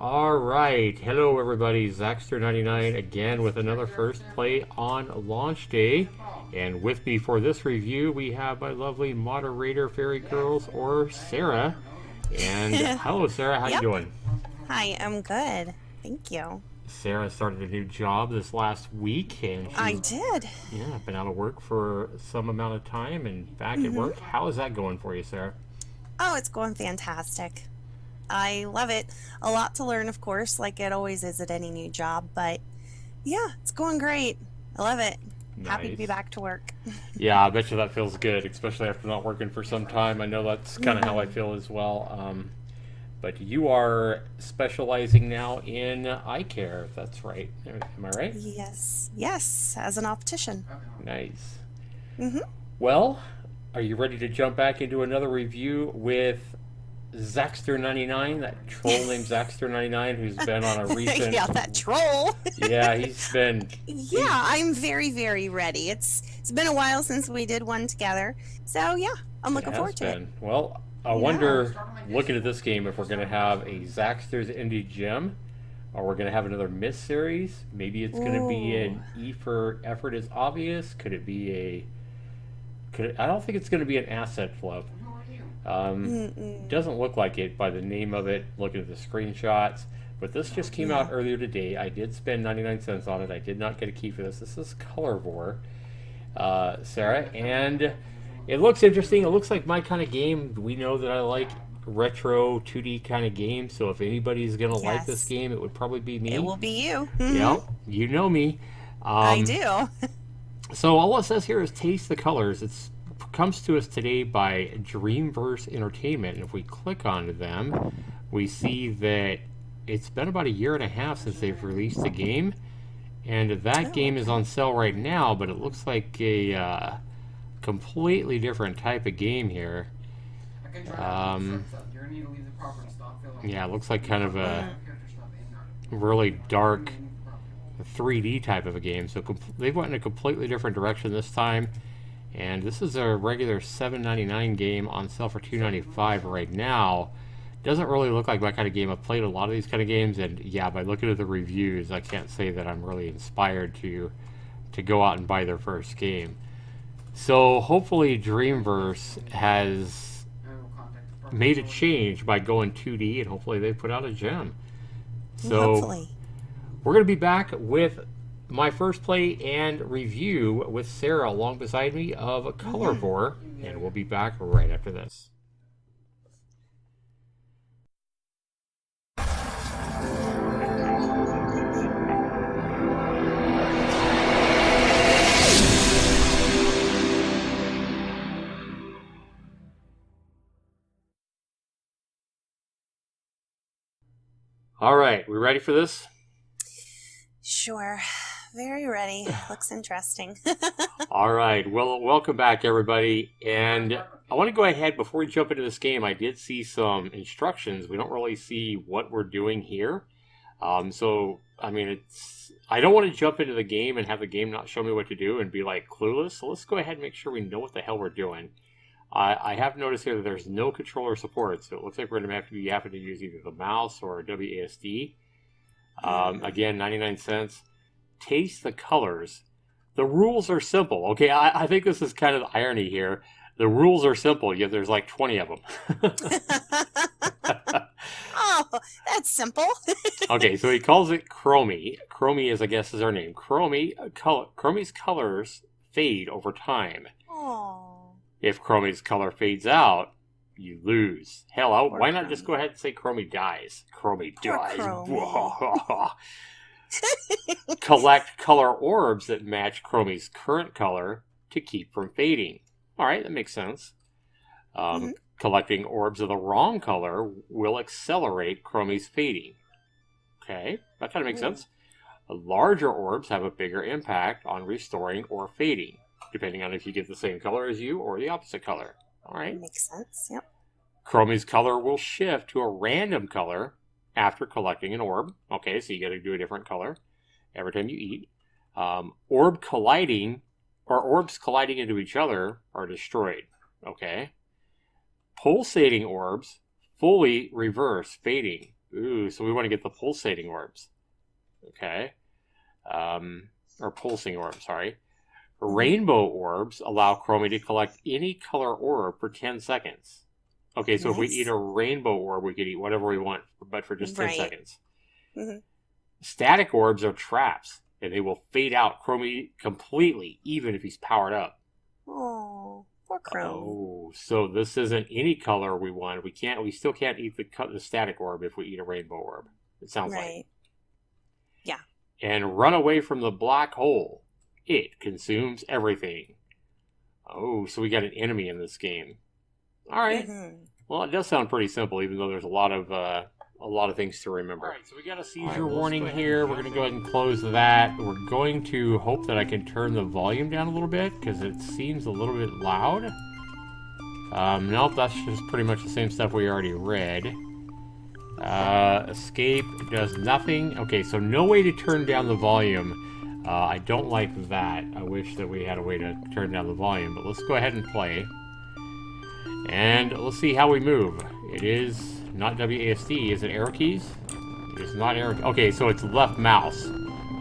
All right. Hello, everybody. Zaxtor99 again with another first play on launch day. And with me for this review, we have my lovely moderator, Fairy Girls, or Sarah. And hello, Sarah. How you Yep. doing? Hi, I'm good. Thank you. Sarah started a new job this last week, and I she's did. been out of work for some amount of time and back at hmm work. How is that going for you, Sarah? Oh, it's going fantastic. I love it. A lot to learn, of course, like it always is at any new job, but yeah, it's going great. I love it. Happy to be Nice. back to work. Yeah, I bet you that feels good, especially after not working for some time. I know that's kind of how I hmm feel as well. But you are specializing now in eye care, if that's right. Am I right? Yes, yes, as an optician. Nice. hmm Well, are you ready to jump back into another review with Zaxtor99, that troll named Zaxtor99 who's been on a recent. Yeah, that troll. Yeah, he's been. Yeah, He's, I'm very, very ready. It's been a while since we did one together, so yeah, I'm it looking has forward to it. been. Well, I Yeah. wonder, looking at this game, if we're going to have a Zaxter's Indie Gem, or we're going to have another Miss series. Maybe it's going to be Ooh. an E for effort is obvious. Could it be a. I don't think it's going to be an asset flip. Um, Mm-mm. doesn't look like it by the name of it, looking at the screenshots. But this just came out Yeah. earlier today. I did spend 99 cents on it. I did not get a key for this. This is Colorvore, Sarah. And it looks interesting. It looks like my kind of game. We know that I like retro 2D kind of games. So if anybody's going to like this Yes. game, it would probably be It me. will be you. Yeah, you know me. I Um, do. so all it says here is taste the colors. It comes to us today by Dreamverse Entertainment, and if we click onto them, we see that it's been about a year and a half since they've released the game, and that Oh, game is okay. on sale right now. But it looks like a completely different type of game here. Um, yeah, it looks like kind of a Mm. really dark 3D type of a game. So they went in a completely different direction this time. And this is a regular $7.99 game on sale for $2.95 right now. Doesn't really look like my kind of game. I've played a lot of these kind of games, and yeah, by looking at the reviews, I can't say that I'm really inspired to go out and buy their first game. So hopefully Dreamverse has made a change by going 2D, and hopefully they put out a gem. So Hopefully. we're going to be back with my first play and review with Sarah along beside me of hmm Colorvore, and we'll be back right after this. All right, we ready for this? Sure. Very ready. Looks interesting. All right, well, welcome back, everybody. And I want to go ahead before we jump into this game. I did see some instructions. We don't really see what we're doing here. So, I mean, I don't want to jump into the game and have the game not show me what to do and be like clueless. So let's go ahead and make sure we know what the hell we're doing. I have noticed here that there's no controller support, so it looks like we're going to have to be having to use either the mouse or WASD. mm. Again, 99 cents. Taste the colors. The rules are simple. Okay, I think this is kind of the irony here. The rules are simple, yet there's like 20 of them. Oh, that's simple. Okay, so he calls it Chromie. Chromie is, I guess, is her name. Chromie's colors fade over time. Oh, If Chromie's color fades out, you lose. Hell, poor why not just go Chromie. ahead and say Chromie dies? Chromie Poor dies. Chromie. Collect color orbs that match Chromie's current color to keep from fading. All right, that makes sense. hmm Collecting orbs of the wrong color will accelerate Chromie's fading. Okay, that kind of makes Ooh, sense. Larger orbs have a bigger impact on restoring or fading, depending on if you get the same color as you or the opposite color. All right. makes sense. Yep. Chromie's color will shift to a random color after collecting an orb. Okay, so you got to do a different color every time you eat. Orb colliding or orbs colliding into each other are destroyed. Okay. Pulsating orbs fully reverse fading. Ooh, so we want to get the pulsating orbs. Okay. Or pulsing orbs, sorry. Rainbow orbs allow Chromie to collect any color orb for 10 seconds. Okay, so if we eat a rainbow orb, we could eat whatever we want, but for just 10 seconds. Static orbs are traps, and they will fade out Chromie completely, even if he's powered up. Oh, poor Chrome. Oh, so this isn't any color we want. We still can't eat the static orb if we eat a rainbow orb. It sounds like. Yeah. And run away from the black hole. It consumes everything. Oh, so we got an enemy in this game. All right. Well, it does sound pretty simple, even though there's a lot of things to remember. All right, so we got a seizure warning here. We're going to go ahead and close that. We're going to hope that I can turn the volume down a little bit because it seems a little bit loud. Nope, that's just pretty much the same stuff we already read. Escape does nothing. Okay, so no way to turn down the volume. I don't like that. I wish that we had a way to turn down the volume, but let's go ahead and play. And let's see how we move. It is not WASD. Is it arrow keys? It is not arrow. Okay, so it's left mouse.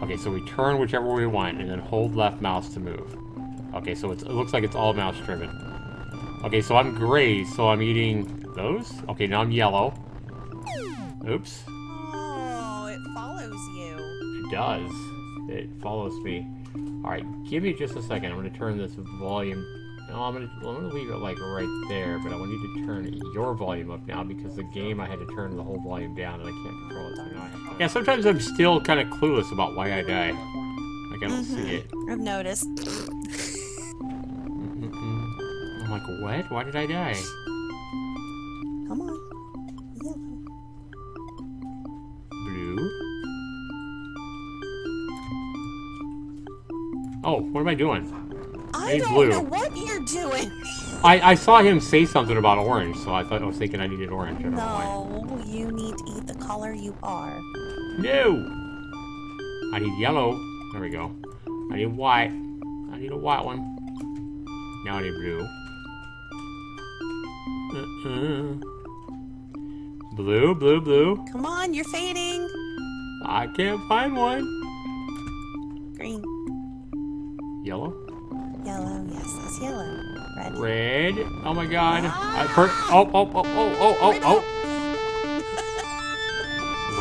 Okay, so we turn whichever we want and then hold left mouse to move. Okay, so it looks like it's all mouse driven. Okay, so I'm gray, so I'm eating those. Okay, now I'm yellow. Oops. Oh, it follows you. It does. It follows me. All right, give me just a second. I'm going to turn this volume. No, I'm gonna leave it like right there, but I want you to turn your volume up now because the game I had to turn the whole volume down and I can't control it. So now I have to... Yeah, sometimes I'm still kind of clueless about why I die. Like I don't see it. I've noticed. I'm like, what? Why did I die? Come on. Yellow. Blue. Oh, what am I doing? I don't know what you're doing. I saw him say something about orange, so I was thinking I needed orange. I don't know why. No, you need to eat the color you are. No! I need yellow. There we go. I need white. I need a white one. Now I need blue. Blue, blue, blue. Come on, you're fading. I can't find one. Green. Yellow? Yellow, yes, that's yellow. Red. Red. Oh my god. Ah! Oh.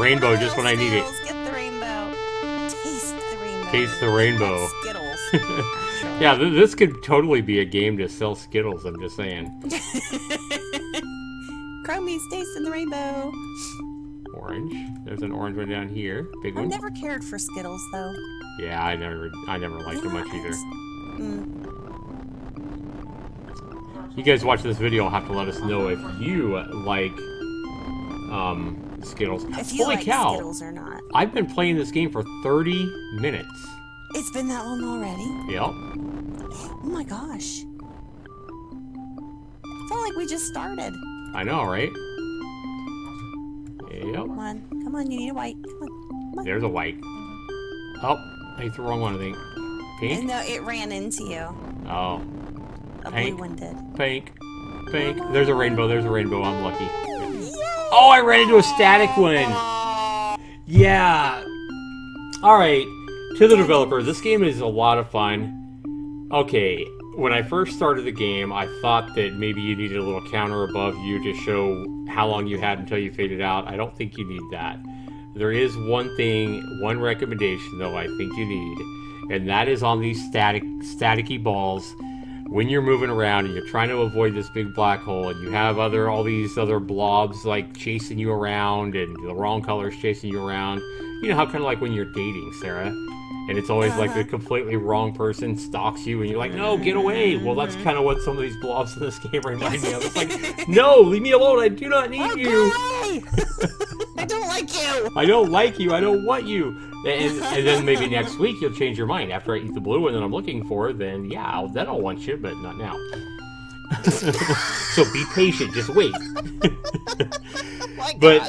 Rainbow just when I need it. Get the rainbow. Taste the rainbow. Taste the rainbow. That's Skittles. Yeah, this could totally be a game to sell Skittles, I'm just saying. Chromie's tasting the rainbow. Orange. There's an orange one down here. Big one. I've never cared for Skittles though. Yeah, I never liked them much either. You guys watch this video will have to let us know if you like Skittles. If you Holy like cow. Skittles or not. I've been playing this game for 30 minutes. It's been that long already? Yep. Oh my gosh. I felt like we just started. I know, right? Yep. Come on, you need a white. Come on. There's a white. Oh, I hit the wrong one, I think. Pink? No, it ran into you. Oh. A Pink. blue one did. Pink. There's a rainbow. I'm lucky. Oh, I ran into a static one. Yeah. All right. To the developer, this game is a lot of fun. Okay. When I first started the game, I thought that maybe you needed a little counter above you to show how long you had until you faded out. I don't think you need that. There is one recommendation, though, I think you need, and that is on these staticky balls. When you're moving around and you're trying to avoid this big black hole and you have all these other blobs like chasing you around and the wrong colors chasing you around. You know how kind of like when you're dating, Sarah, and it's always like the completely wrong person stalks you and you're like, no, get away. Well, that's kind of what some of these blobs in this game remind me of. It's like, no, leave me alone. I do not need you. I don't like you. I don't like you. I don't want you. And then maybe next week you'll change your mind. After I eat the blue one that I'm looking for, then yeah, then I'll want you, but not now. So be patient. Just wait. But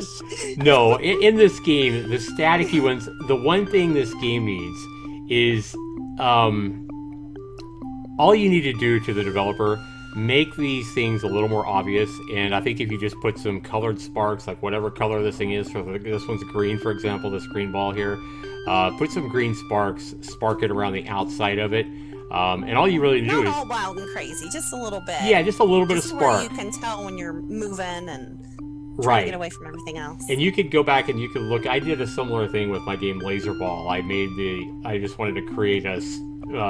no, in this game, the staticky ones, the one thing this game needs is all you need to do to the developer make these things a little more obvious. And I think if you just put some colored sparks, like whatever color this thing is, for this one's green, for example, this green ball here, put some green sparks, spark it around the outside of it. And all you really do Not is... all wild and crazy, just a little bit. Yeah, just a little bit of Just spark. where you can tell when you're moving and trying Right. to get away from everything else. And you could go back and you could look. I did a similar thing with my game Laser Ball. I just wanted to create a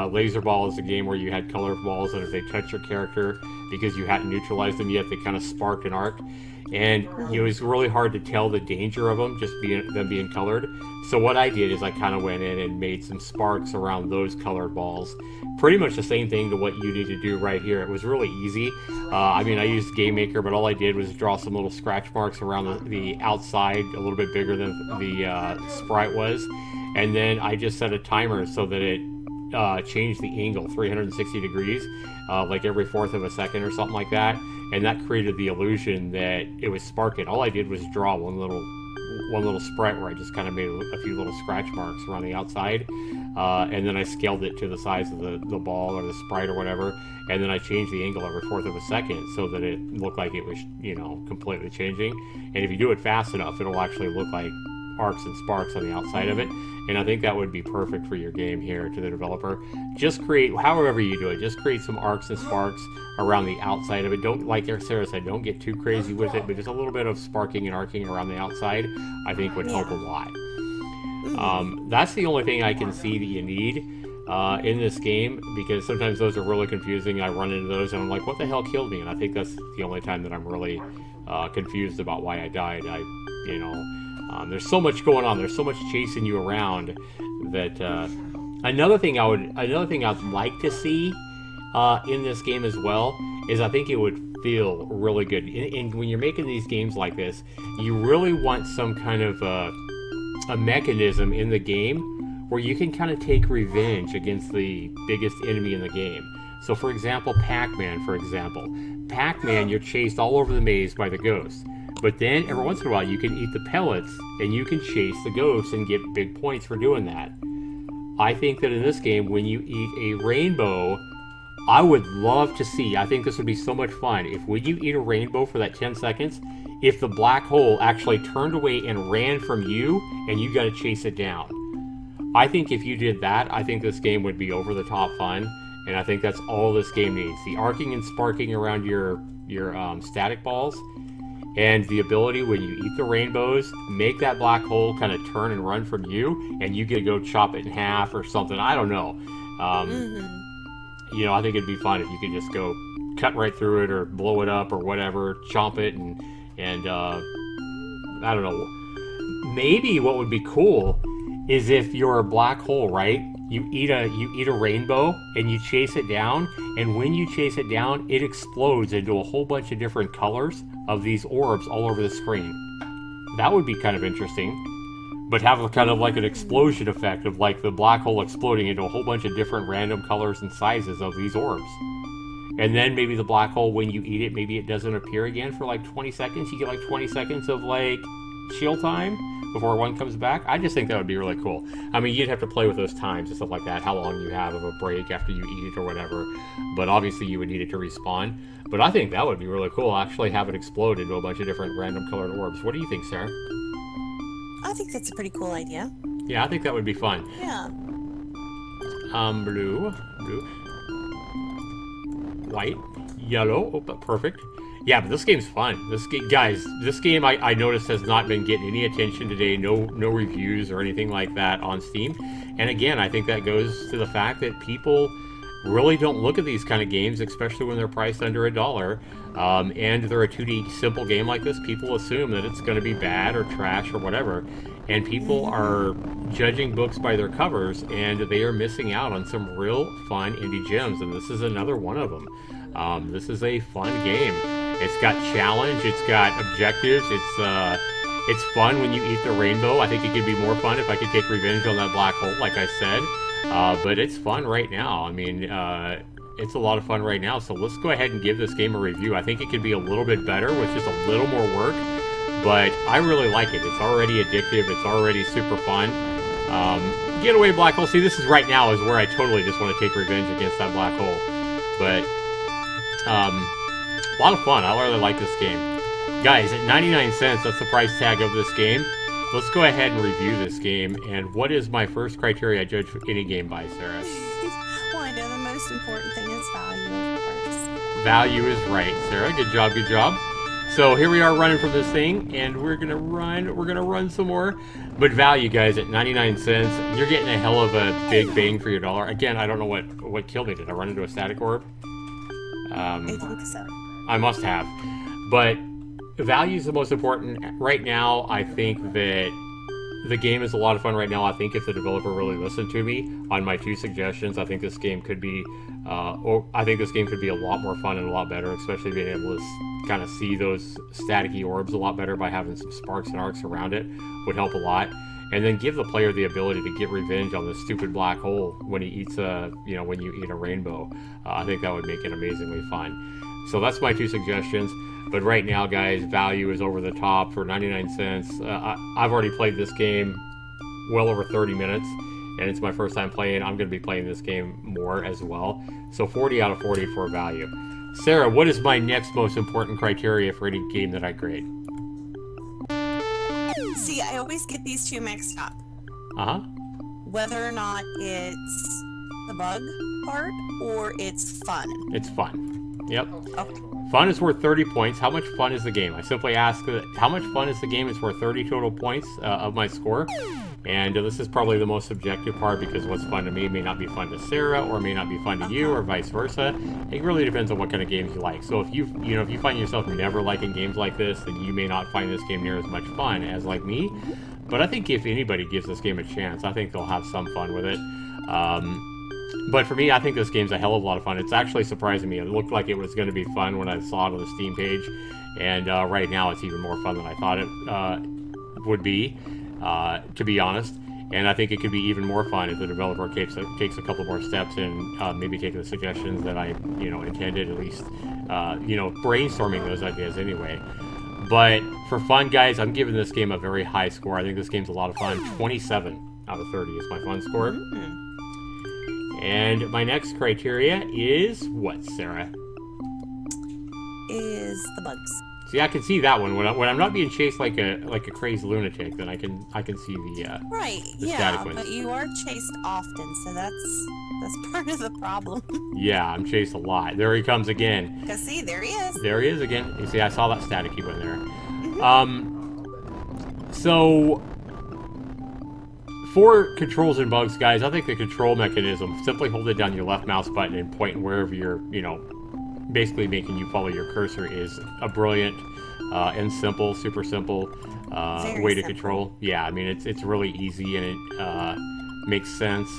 Laser Ball as a game where you had colored balls, and if they touch your character, because you hadn't neutralized them yet, they kind of sparked and arced. And it was really hard to tell the danger of them, just them being colored. So what I did is I kind of went in and made some sparks around those colored balls. Pretty much the same thing to what you need to do right here. It was really easy. I mean, I used Game Maker, but all I did was draw some little scratch marks around the outside, a little bit bigger than the sprite was. And then I just set a timer so that it changed the angle 360 degrees, like every fourth of a second or something like that. And that created the illusion that it was sparking. All I did was draw one little sprite where I just kind of made a few little scratch marks around the outside, and then I scaled it to the size of the ball or the sprite or whatever, and then I changed the angle every fourth of a second so that it looked like it was, completely changing. And if you do it fast enough, it'll actually look like arcs and sparks on the outside of it. And I think that would be perfect for your game here to the developer. Just create, however you do it, just create some arcs and sparks around the outside of it. Don't, like Sarah said, don't get too crazy with it, but just a little bit of sparking and arcing around the outside, I think would help a lot. That's the only thing I can see that you need in this game, because sometimes those are really confusing. I run into those and I'm like, what the hell killed me? And I think that's the only time that I'm really confused about why I died. There's so much going on. There's so much chasing you around that another thing I'd like to see in this game as well is I think it would feel really good. And when you're making these games like this, you really want some kind of a mechanism in the game where you can kind of take revenge against the biggest enemy in the game. So for example, Pac-Man, you're chased all over the maze by the ghosts. But then, every once in a while, you can eat the pellets, and you can chase the ghosts and get big points for doing that. I think that in this game, when you eat a rainbow, I would love to see, I think this would be so much fun, if when you eat a rainbow for that 10 seconds, if the black hole actually turned away and ran from you, and you got to chase it down. I think if you did that, I think this game would be over-the-top fun, and I think that's all this game needs. The arcing and sparking around your static balls, and the ability when you eat the rainbows, make that black hole kind of turn and run from you, and you get to go chop it in half or something. I don't know. I think it'd be fun if you could just go cut right through it or blow it up or whatever, chomp it, and I don't know. Maybe what would be cool is if you're a black hole, right? You eat a rainbow and you chase it down, and when you chase it down, it explodes into a whole bunch of different colors of these orbs all over the screen. That would be kind of interesting, but have kind of like an explosion effect of like the black hole exploding into a whole bunch of different random colors and sizes of these orbs. And then maybe the black hole, when you eat it, maybe it doesn't appear again for like 20 seconds. You get like 20 seconds of like chill time before one comes back. I just think that would be really cool. I mean, you'd have to play with those times and stuff like that, how long you have of a break after you eat it or whatever, but obviously you would need it to respawn. But I think that would be really cool, actually have it explode into a bunch of different random colored orbs. What do you think, Sarah? I think that's a pretty cool idea. Yeah, I think that would be fun. Yeah. Blue, white, yellow. Oh, perfect. Yeah, but this game's fun. This game I noticed has not been getting any attention today. No reviews or anything like that on Steam. And again, I think that goes to the fact that people really don't look at these kind of games, especially when they're priced under $1. And they're a 2D simple game like this. People assume that it's going to be bad or trash or whatever. And people are judging books by their covers, and they are missing out on some real fun indie gems. And this is another one of them. This is a fun game. It's got challenge, it's got objectives, it's fun when you eat the rainbow. I think it could be more fun if I could take revenge on that black hole, like I said. But it's fun right now. I mean, it's a lot of fun right now. So let's go ahead and give this game a review. I think it could be a little bit better with just a little more work, but I really like it. It's already addictive. It's already super fun. Get away, black hole. See, this is right now is where I totally just want to take revenge against that black hole. But A lot of fun. I really like this game. Guys, at 99 cents, that's the price tag of this game. Let's go ahead and review this game. And what is my first criteria I judge any game by, Sarah? Well, I know the most important thing is value, of course. Value is right, Sarah. Good job, good job. So here we are running from this thing, and we're gonna run some more. But value, guys, at 99 cents, you're getting a hell of a big bang for your dollar. Again, I don't know what killed me. Did I run into a static orb? I think so. I must have. But value is the most important. Right now, I think that the game is a lot of fun right now. I think if the developer really listened to me on my 2 suggestions, I think this game could be a lot more fun and a lot better, especially being able to kind of see those staticky orbs a lot better by having some sparks and arcs around it would help a lot. And then give the player the ability to get revenge on this stupid black hole when he eats when you eat a rainbow. I think that would make it amazingly fun. So that's my 2 suggestions. But right now, guys, value is over the top for 99 cents. I've already played this game well over 30 minutes, and it's my first time playing. I'm going to be playing this game more as well. So 40 out of 40 for value. Sarah, what is my next most important criteria for any game that I grade? See, I always get these 2 mixed up. Uh-huh. Whether or not it's the bug part or it's fun. It's fun. Yep. Okay. Fun is worth 30 points. How much fun is the game? I simply ask, how much fun is the game? It's worth 30 total points of my score. And this is probably the most subjective part because what's fun to me may not be fun to Sarah or may not be fun to you or vice versa. It really depends on what kind of games you like. So if you find yourself never liking games like this, then you may not find this game near as much fun as like me. But I think if anybody gives this game a chance, I think they'll have some fun with it. But for me, I think this game's a hell of a lot of fun. It's actually surprising me. It looked like it was going to be fun when I saw it on the Steam page. And right now, it's even more fun than I thought it would be, to be honest. And I think it could be even more fun if the developer takes a couple more steps and maybe take the suggestions that I intended, at least brainstorming those ideas anyway. But for fun, guys, I'm giving this game a very high score. I think this game's a lot of fun. 27 out of 30 is my fun score. Mm-hmm. And my next criteria is what, Sarah? Is the bugs. See, I can see that one when I'm not being chased like a crazed lunatic. Then I can see the right. The Yeah, static ones. but you are chased often, so that's part of the problem. Yeah, I'm chased a lot. There he comes again. Because see, there he is. There he is again. You see, I saw that static he went there. Mm-hmm. So for controls and bugs, guys, I think the control mechanism, simply holding down your left mouse button and pointing wherever you're, basically making you follow your cursor is a brilliant and simple, super simple way to control. Yeah, I mean, it's really easy and it makes sense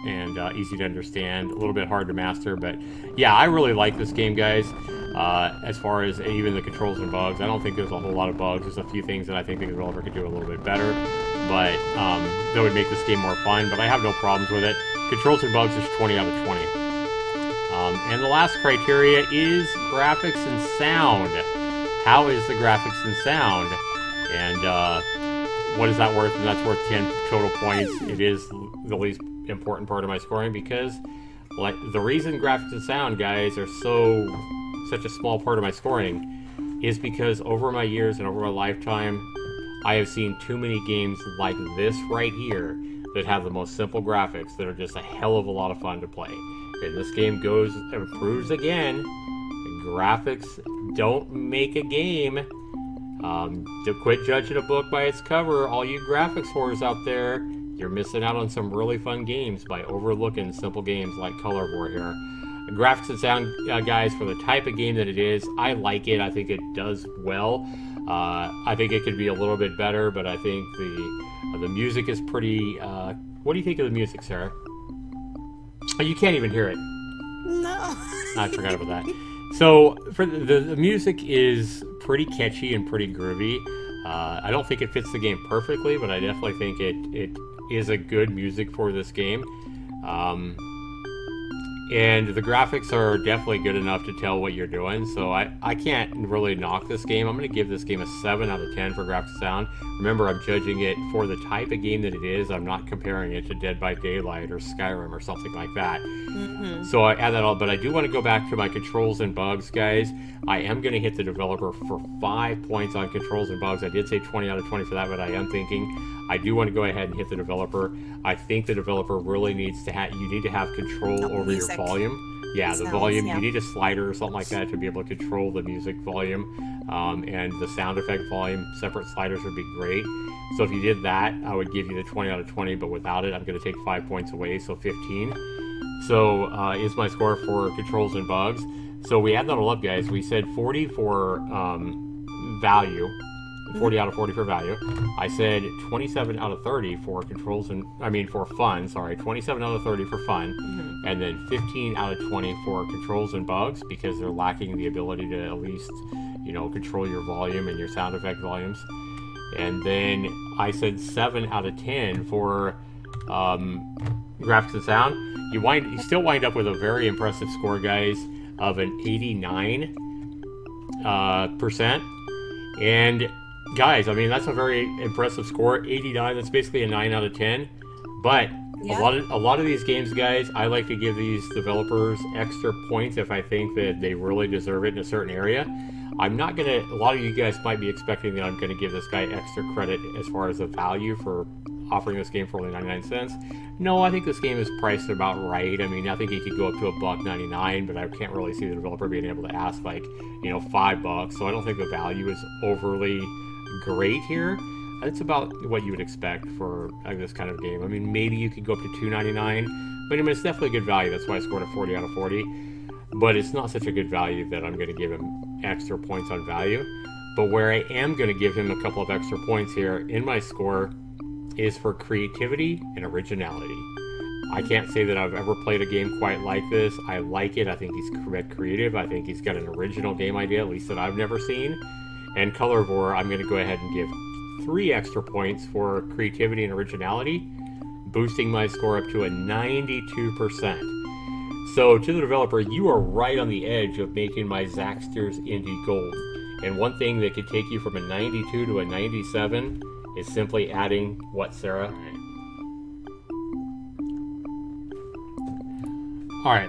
and easy to understand. A little bit hard to master, but yeah, I really like this game, guys. As far as even the controls and bugs, I don't think there's a whole lot of bugs. There's a few things that I think the developer could do a little bit better, but that would make this game more fun. But I have no problems with it. Controls and bugs is 20 out of 20. And the last criteria is graphics and sound. How is the graphics and sound? And what is that worth? And that's worth 10 total points. It is the least important part of my scoring because, like, the reason graphics and sound, guys, are such a small part of my scoring is because over my years and over my lifetime, I have seen too many games like this right here that have the most simple graphics that are just a hell of a lot of fun to play. And this game goes and proves again, graphics don't make a game. To quit judging a book by its cover, all you graphics whores out there, you're missing out on some really fun games by overlooking simple games like Colorvore here. Graphics and sound, guys, for the type of game that it is, I like it. I think it does well. I think it could be a little bit better, but I think the music is pretty... what do you think of the music, Sarah? Oh, you can't even hear it. No. I forgot about that. So, for the music is pretty catchy and pretty groovy. I don't think it fits the game perfectly, but I definitely think it is a good music for this game. And the graphics are definitely good enough to tell what you're doing, so I can't really knock this game. I'm going to give this game a 7 out of 10 for graphics sound. Remember, I'm judging it for the type of game that it is. I'm not comparing it to Dead by Daylight or Skyrim or something like that. So I add that all, but I do want to go back to my controls and bugs, guys. I am going to hit the developer for 5 points on controls and bugs. I did say 20 out of 20 for that, but I am thinking I do want to go ahead and hit the developer. I think the developer really needs to have, you need to have control over your volume. Yeah, the volume, you need a slider or something like that to be able to control the music volume, and the sound effect volume. Separate sliders would be great. So if you did that, I would give you the 20 out of 20, but without it, I'm going to take 5 points away, so 15. So is my score for controls and bugs. So we add that all up, guys. We said 40 for value, 40 out of 40 for value. I said 27 out of 30 for controls and, for fun, sorry, 27 out of 30 for fun, and then 15 out of 20 for controls and bugs, because they're lacking the ability to at least, control your volume and your sound effect volumes. And then I said 7 out of 10 for graphics and sound. You still wind up with a very impressive score, guys, of an 89%. And guys, that's a very impressive score. 89, that's basically a 9 out of 10. But a lot of these games, guys, I like to give these developers extra points if I think that they really deserve it in a certain area. I'm not going to, a lot of you guys might be expecting that I'm going to give this guy extra credit as far as the value for offering this game for only 99 cents. No, I think this game is priced about right. I think it could go up to $1.99, but I can't really see the developer being able to ask $5. So I don't think the value is overly great here. It's about what you would expect for this kind of game. Maybe you could go up to $2.99, but it's definitely a good value. That's why I scored a 40 out of 40. But it's not such a good value that I'm going to give him extra points on value. But where I am going to give him a couple of extra points here in my score is for creativity and originality. I can't say that I've ever played a game quite like this. I like it. I think he's creative. I think he's got an original game idea, at least that I've never seen. And Colorvore, I'm going to go ahead and give 3 extra points for creativity and originality, boosting my score up to a 92%. So to the developer, you are right on the edge of making my Zaxtor's Indie Gold. And one thing that could take you from a 92 to a 97 is simply adding what, Sarah? Alright.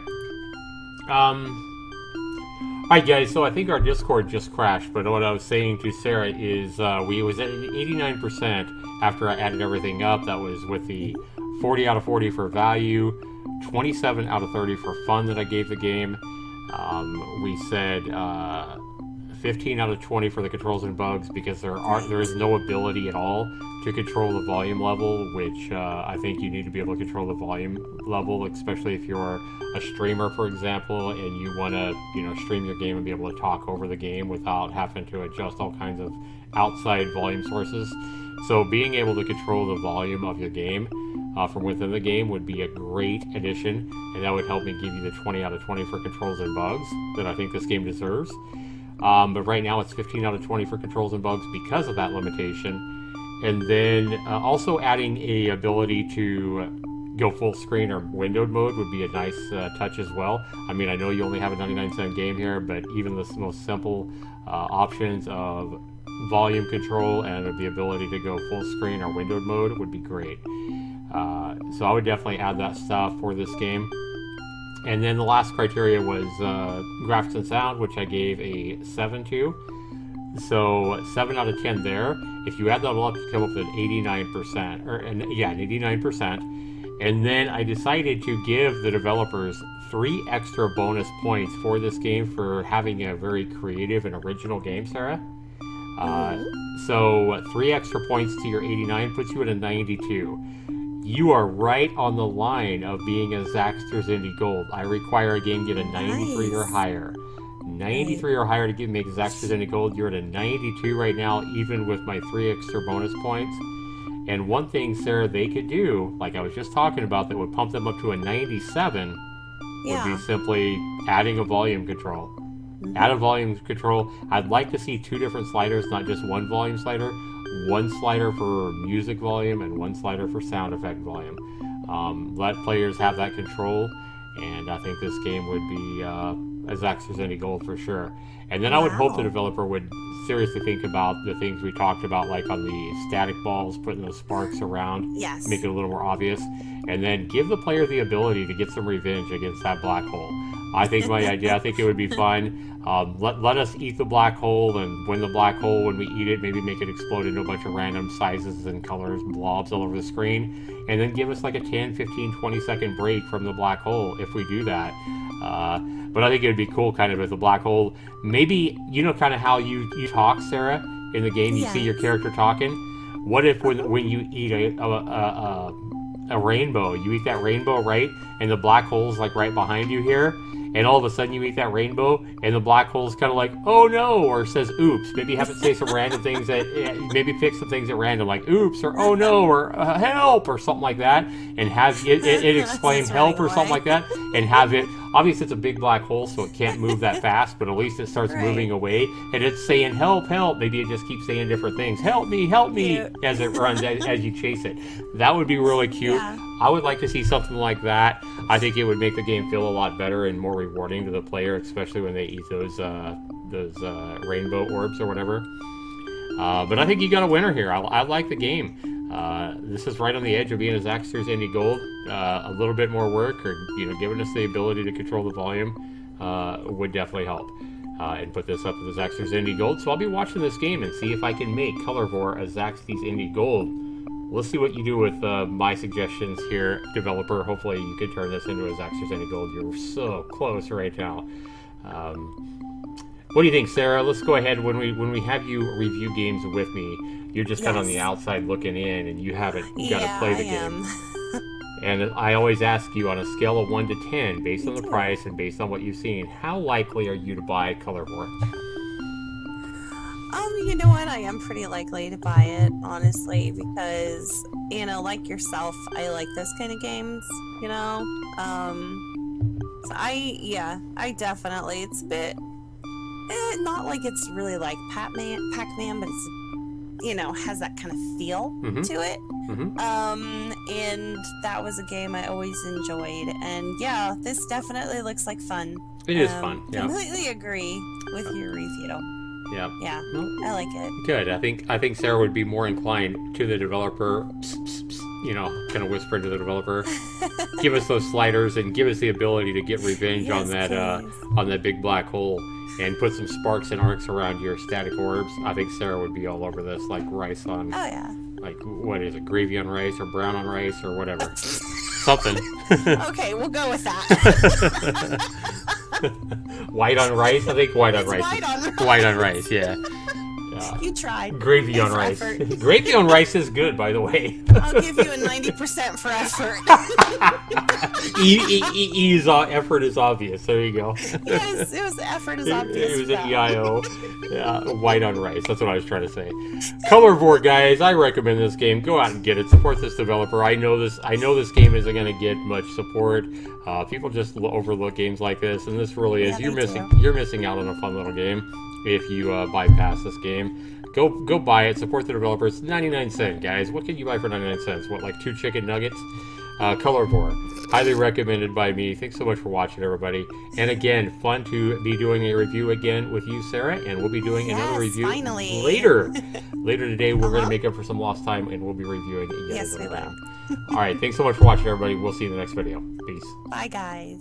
Alright guys, so I think our Discord just crashed, but what I was saying to Sarah is we was at 89% after I added everything up. That was with the 40 out of 40 for value, 27 out of 30 for fun that I gave the game. We said 15 out of 20 for the controls and bugs, because there is no ability at all to control the volume level, which I think you need to be able to control the volume level, especially if you're a streamer, for example, and you want to stream your game and be able to talk over the game without having to adjust all kinds of outside volume sources. So being able to control the volume of your game from within the game would be a great addition, and that would help me give you the 20 out of 20 for controls and bugs that I think this game deserves. But right now it's 15 out of 20 for controls and bugs because of that limitation. And then also adding a ability to go full screen or windowed mode would be a nice touch as well. I know you only have a 99-cent game here, but even the most simple options of volume control and the ability to go full screen or windowed mode would be great. So I would definitely add that stuff for this game. And then the last criteria was graphics and sound, which I gave a 7 to. So 7 out of 10 there. If you add that all up, you come up with an 89%, an 89%. And then I decided to give the developers 3 extra bonus points for this game for having a very creative and original game, Sarah. So 3 extra points to your 89 puts you at a 92. You are right on the line of being a Zaxtor's Indie Gold. I require a game get a 93 or higher. 93 or higher to make Zaxtor's Indie Gold. You're at a 92 right now, even with my 3 extra bonus points. And one thing, Sarah, they could do, like I was just talking about, that would pump them up to a 97 would be simply adding a volume control. Add a volume control. I'd like to see 2 different sliders, not just one volume slider. 1 slider for music volume and 1 slider for sound effect volume. Let players have that control. and I think this game would be a Zaxtor's Indie Gold for sure. And then I would hope the developer would seriously think about the things we talked about, like on the static balls, putting those sparks around, Yes. make it a little more obvious, and then give the player the ability to get some revenge against that black hole. I think my idea, I think it would be fun. Let us eat the black hole, and when the black hole, when we eat it, maybe make it explode into a bunch of random sizes and colors, blobs all over the screen, and then give us like a 10, 15, 20 second break from the black hole if we do that. But I think it would be cool kind of if the black hole, maybe, you know, kind of how you talk, Sarah, in the game, you see your character talking. What if when you eat a rainbow, you eat that rainbow, right? And the black hole's like right behind you here. And all of a sudden you eat that rainbow, and the black hole's kind of like, oh no, or says oops. Maybe have it say some random things that, maybe pick some things at random, like oops, or oh no, or help, or something like that. And have it exclaim help or something like that. And have it, obviously it's a big black hole, so it can't move that fast, but at least it starts moving away. And it's saying help, help. Maybe it just keeps saying different things. Help me, as it runs, as you chase it. That would be really cute. Yeah. I would like to see something like that. I think it would make the game feel a lot better and more rewarding to the player, especially when they eat those rainbow orbs or whatever. But I think you got a winner here. I like the game. This is right on the edge of being a Zaxtor's Indie Gold. A little bit more work, or giving us the ability to control the volume, would definitely help. And put this up with the Zaxtor's Indie Gold. So I'll be watching this game and see if I can make Colorvore a Zaxtor's Indie Gold. Let's see what you do with my suggestions here, developer. Hopefully you can turn this into a Zaxtor's Indie Gold. You're so close right now. What do you think, Sarah? Let's go ahead. When we have you review games with me, you're just kind of on the outside looking in, and you haven't got to play the game. And I always ask you, on a scale of 1 to 10, based on the price and based on what you've seen, how likely are you to buy Colorvore? You know what? I am pretty likely to buy it, honestly, because, like yourself, I like those kind of games, So I definitely, it's a bit, not like it's really like Pac-Man, but it's, has that kind of feel to it. And that was a game I always enjoyed. And yeah, this definitely looks like fun. It is fun. Yeah. Completely agree with your review. Yeah. Yeah. I like it. Good. I think Sarah would be more inclined to the developer, kind of whisper to the developer, give us those sliders and give us the ability to get revenge on that big black hole, and put some sparks and arcs around your static orbs. I think Sarah would be all over this, like rice on. Oh yeah. Like, what is it? Gravy on rice, or brown on rice, or whatever. Something. Okay, we'll go with that. White on rice? I think white on rice. White on rice, yeah. You tried. Gravy on rice. Gravy on rice is good, by the way. I'll give you a 90% for effort. Effort is obvious. There you go. Yes, it was effort is obvious. It was an EIO. Yeah, white on rice. That's what I was trying to say. Colorvore, guys. I recommend this game. Go out and get it. Support this developer. I know this game isn't going to get much support. People just overlook games like this, and this really is. You're missing out on a fun little game if you bypass this game. Go buy it. Support the developer. It's 99 cents, guys. What can you buy for 99 cents? What, like 2 chicken nuggets? Colorvore. Highly recommended by me. Thanks so much for watching, everybody. And again, fun to be doing a review again with you, Sarah. And we'll be doing another review later. Later today, we're going to make up for some lost time, and we'll be reviewing it again. Yes, we will. All right. Thanks so much for watching, everybody. We'll see you in the next video. Peace. Bye, guys.